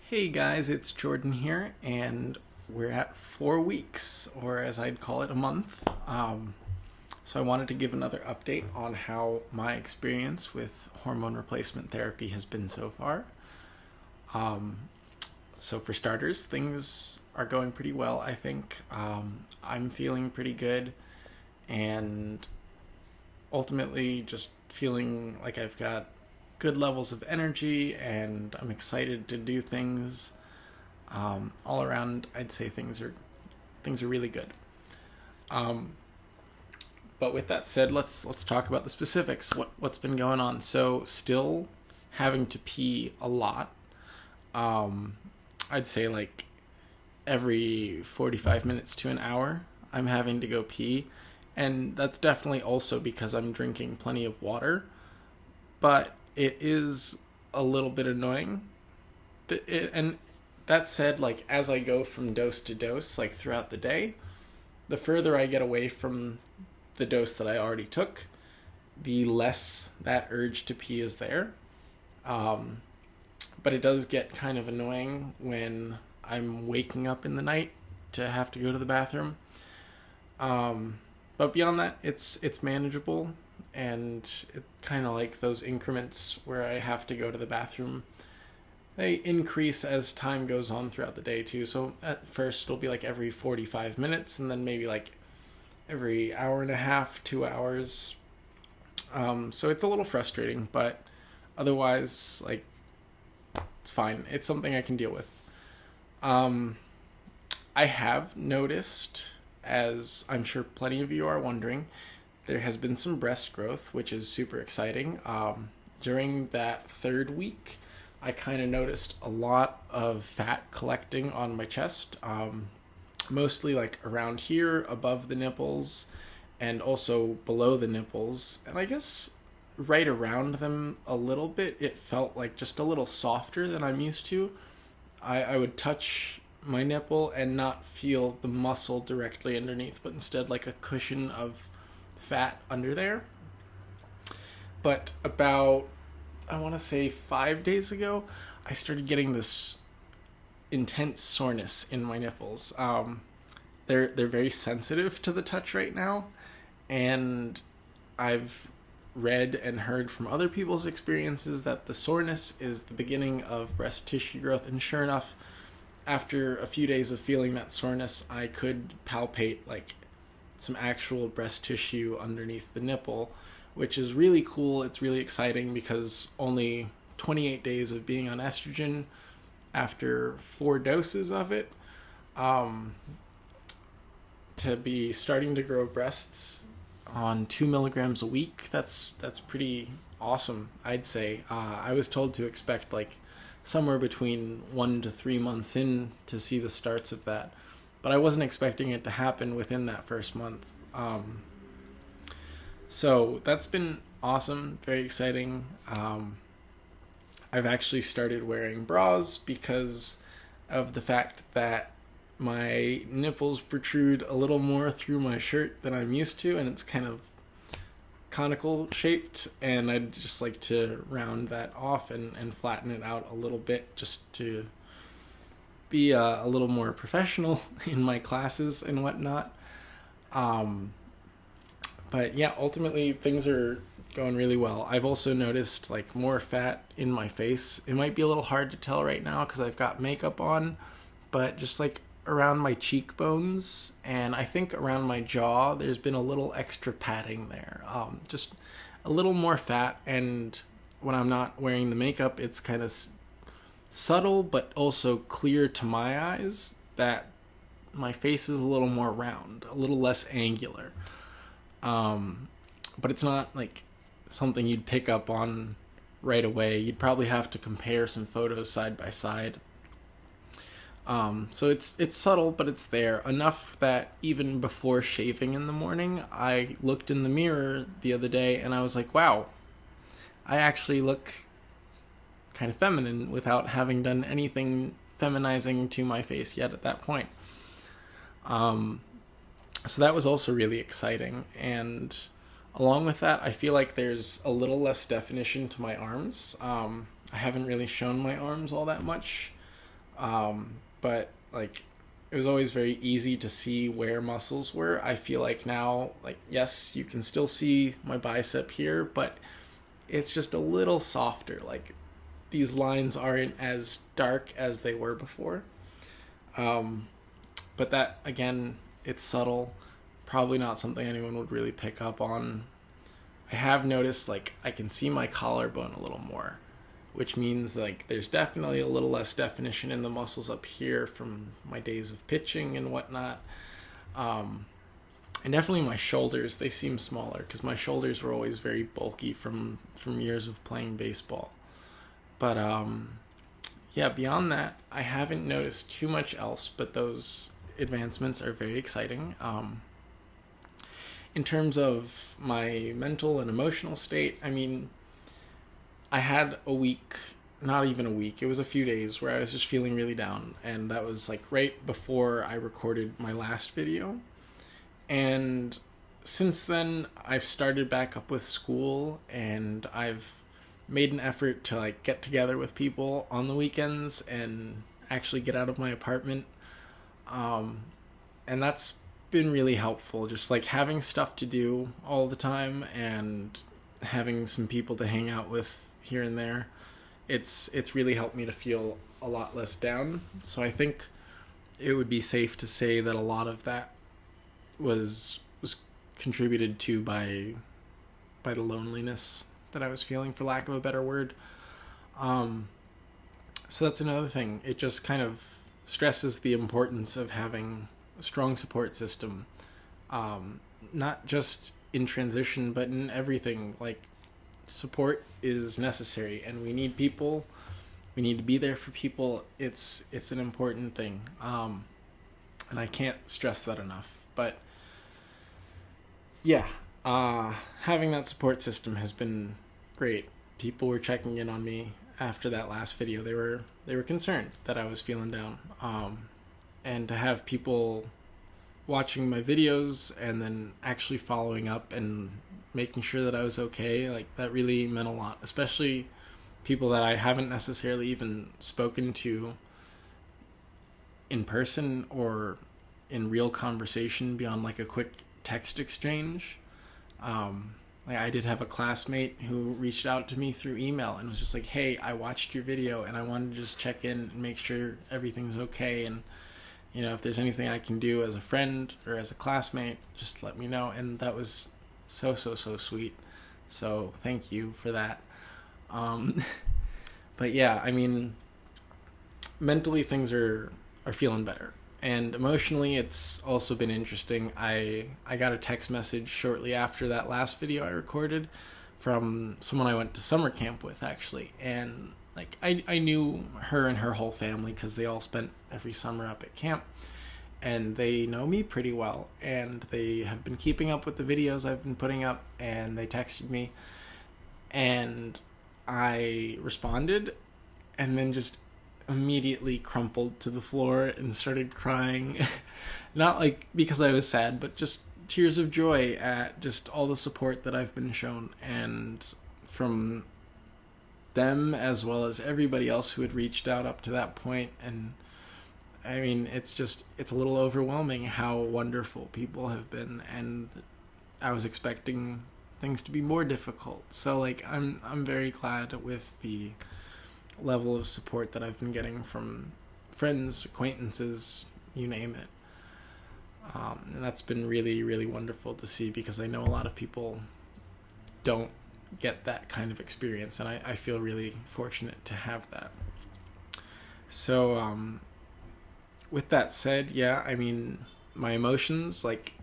Hey guys, it's Jordan here, and we're at 4 weeks, or as I'd call it, a month. So I wanted to give another update on how my experience with hormone replacement therapy has been so far. Um, so for starters, things are going pretty well, I think. I'm feeling pretty good, and ultimately just feeling like I've got good levels of energy and I'm excited to do things. All around, I'd say things are really good. Um, but with that said, let's talk about the specifics. What's been going on? So still having to pee a lot. Um, I'd say like every 45 minutes to an hour, I'm having to go pee, and that's definitely also because I'm drinking plenty of water. But it is a little bit annoying. And that said, like as I go from dose to dose, like throughout the day, the further I get away from the dose that I already took, the less that urge to pee is there. Um, but it does get kind of annoying when I'm waking up in the night to have to go to the bathroom. Um, but beyond that, it's manageable, and it kind of like those increments where I have to go to the bathroom. They increase as time goes on throughout the day too. So at first it'll be like every 45 minutes, and then maybe like every hour and a half, 2 hours. So it's a little frustrating, but otherwise, like, it's fine. It's something I can deal with. Um, I have noticed, as I'm sure plenty of you are wondering, there has been some breast growth, which is super exciting. During that third week, I kind of noticed a lot of fat collecting on my chest, mostly like around here, above the nipples, and also below the nipples. And I guess right around them a little bit, it felt like just a little softer than I'm used to. I would touch my nipple and not feel the muscle directly underneath, but instead like a cushion of fat under there. But about, I want to say 5 days ago, I started getting this intense soreness in my nipples. They're very sensitive to the touch right now, and I've read and heard from other people's experiences that the soreness is the beginning of breast tissue growth. And sure enough, after a few days of feeling that soreness, I could palpate like some actual breast tissue underneath the nipple, which is really cool. It's really exciting because only 28 days of being on estrogen after 4 doses of it, um, to be starting to grow breasts on 2 milligrams a week, that's pretty awesome, I'd say. I was told to expect like somewhere between 1 to 3 months in to see the starts of that, but I wasn't expecting it to happen within that first month. So that's been awesome, very exciting. I've actually started wearing bras because of the fact that my nipples protrude a little more through my shirt than I'm used to, and it's kind of conical shaped, and I'd just like to round that off and flatten it out a little bit just to be a little more professional in my classes and whatnot. Um, but yeah, ultimately things are going really well. I've also noticed like more fat in my face. It might be a little hard to tell right now because I've got makeup on, but just like around my cheekbones and I think around my jaw, there's been a little extra padding there. Just a little more fat, and when I'm not wearing the makeup, it's kind of subtle but also clear to my eyes that my face is a little more round, a little less angular. But it's not like something you'd pick up on right away. You'd probably have to compare some photos side by side. So it's subtle, but it's there enough that even before shaving in the morning, I looked in the mirror the other day and I was like, wow, I actually look kind of feminine without having done anything feminizing to my face yet at that point. So that was also really exciting. And along with that, I feel like there's a little less definition to my arms. I haven't really shown my arms all that much But like it was always very easy to see where muscles were. I feel like now, like, yes, you can still see my bicep here, but it's just a little softer. Like these lines aren't as dark as they were before. But that, again, it's subtle. Probably not something anyone would really pick up on. I have noticed, like, I can see my collarbone a little more, which means, like, there's definitely a little less definition in the muscles up here from my days of pitching and whatnot. And definitely my shoulders, they seem smaller, because my shoulders were always very bulky from years of playing baseball. But, yeah, beyond that, I haven't noticed too much else, but those advancements are very exciting. In terms of my mental and emotional state, I mean, I had a week, not even a week, it was a few days where I was just feeling really down, and that was like right before I recorded my last video. And since then, I've started back up with school, and I've made an effort to like get together with people on the weekends and actually get out of my apartment. And that's been really helpful, just like having stuff to do all the time and having some people to hang out with here and there. It's really helped me to feel a lot less down. So I think it would be safe to say that a lot of that was contributed to by the loneliness that I was feeling, for lack of a better word. So that's another thing. It just kind of stresses the importance of having a strong support system, not just in transition, but in everything. Like, support is necessary, and we need people. We need to be there for people. It's an important thing, and I can't stress that enough. But yeah, having that support system has been great. People were checking in on me after that last video. They were concerned that I was feeling down, and to have people watching my videos and then actually following up and making sure that I was okay, like, that really meant a lot. Especially people that I haven't necessarily even spoken to in person or in real conversation beyond like a quick text exchange. I did have a classmate who reached out to me through email and was just like, hey, I watched your video and I wanted to just check in and make sure everything's okay, and if there's anything I can do as a friend or as a classmate, just let me know. And that was so sweet. So thank you for that. But yeah, I mean, mentally things are feeling better. And emotionally, it's also been interesting. I got a text message shortly after that last video I recorded from someone I went to summer camp with, actually. And like, I knew her and her whole family because they all spent every summer up at camp. And they know me pretty well. And they have been keeping up with the videos I've been putting up. And they texted me. And I responded. And then just immediately crumpled to the floor and started crying. Not like because I was sad, but just tears of joy at just all the support that I've been shown, and from them as well as everybody else who had reached out up to that point. And I mean, it's a little overwhelming how wonderful people have been, and I was expecting things to be more difficult. So like, I'm very glad with the level of support that I've been getting from friends, acquaintances, you name it. And that's been really, really wonderful to see, because I know a lot of people don't get that kind of experience, and I feel really fortunate to have that. So with that said, yeah, I mean, my emotions, like,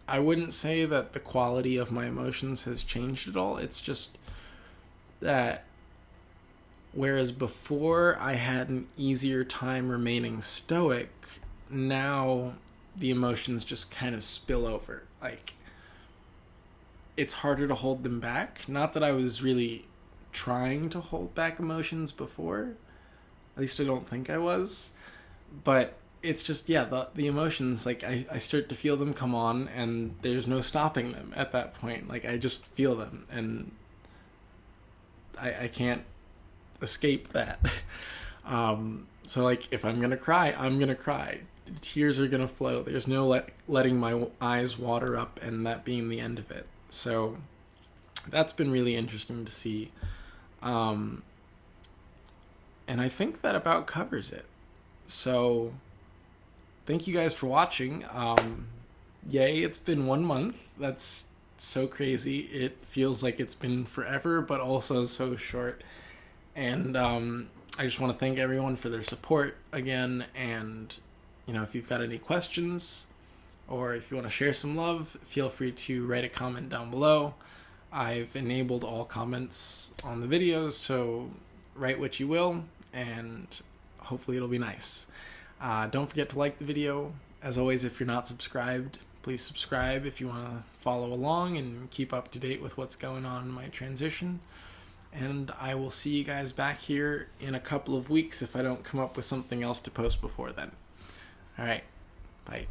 I wouldn't say that the quality of my emotions has changed at all. It's just that whereas before I had an easier time remaining stoic, now the emotions just kind of spill over. Like, it's harder to hold them back. Not that I was really trying to hold back emotions before. At least I don't think I was. But it's just, yeah, the emotions, like, I start to feel them come on, and there's no stopping them at that point. Like, I just feel them, and I can't escape that. So like, if I'm gonna cry, I'm gonna cry. Tears are gonna flow. There's no letting my eyes water up and that being the end of it. So that's been really interesting to see. And I think that about covers it. So thank you guys for watching. Yay, it's been 1 month. That's so crazy. It feels like it's been forever, but also so short. And I just want to thank everyone for their support again. And, if you've got any questions or if you want to share some love, feel free to write a comment down below. I've enabled all comments on the videos, so write what you will, and hopefully it'll be nice. Don't forget to like the video. As always, if you're not subscribed, please subscribe if you want to follow along and keep up to date with what's going on in my transition. And I will see you guys back here in a couple of weeks if I don't come up with something else to post before then. All right, bye.